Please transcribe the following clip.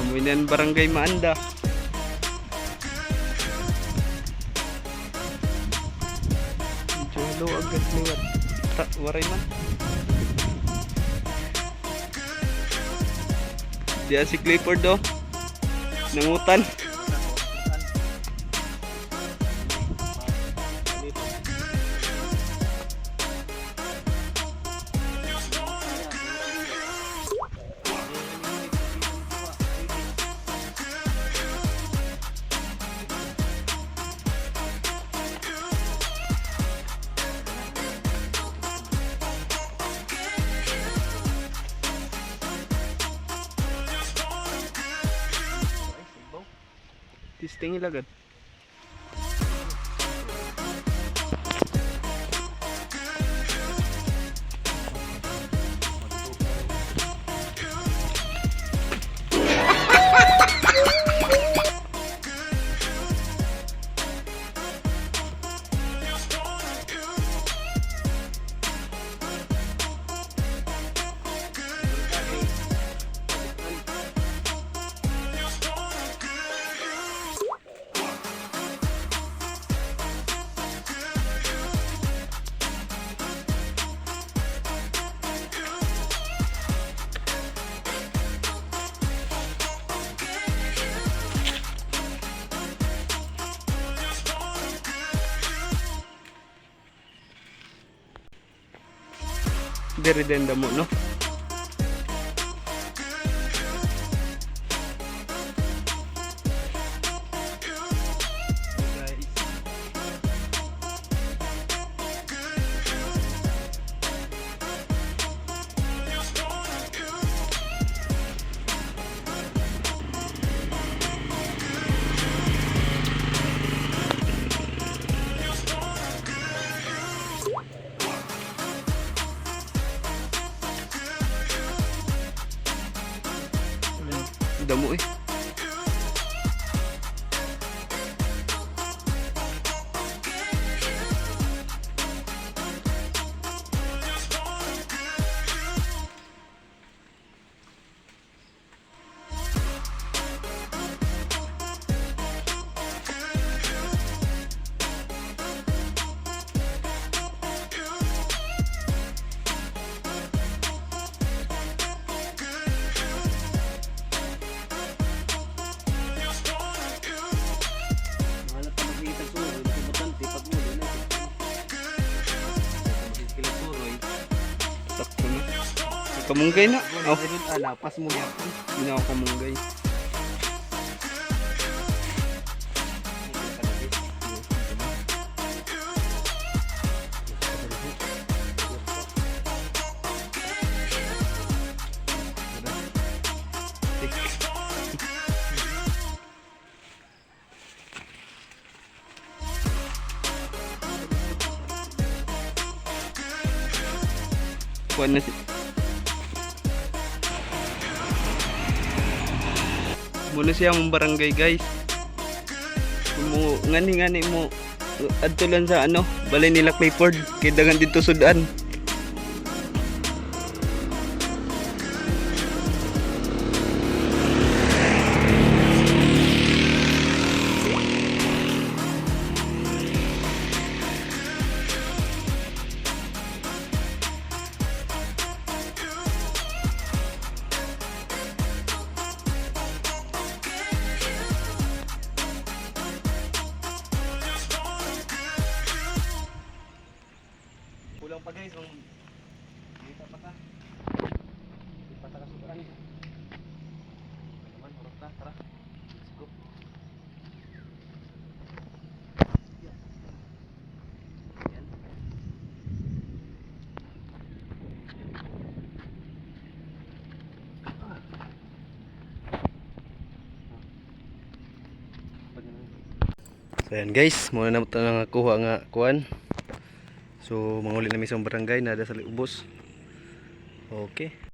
Amoy nan barangay Maanda. Medyo agad liwat. Waray man. Diyan si Clifford do. Nangutan. Testing ilagad. Dari din damo no. Damo eh. Kamunggay na. Oh. Lapas mo yan. Hindi na ako kamunggay. Kuan na si muna siya mong barangay guys. Mo ngani mo adto lang sa ano, balay nila Clifford kay dagan dito sudan. Kulang pa guys, kita pa ka. Di pa ta kasubukan. Naman, harap na, tara. Let's go. Yan. So yan guys, muna na ito nakakuha nga kuhan. So manguli na mismo barangay na ada sa ubos. Okay.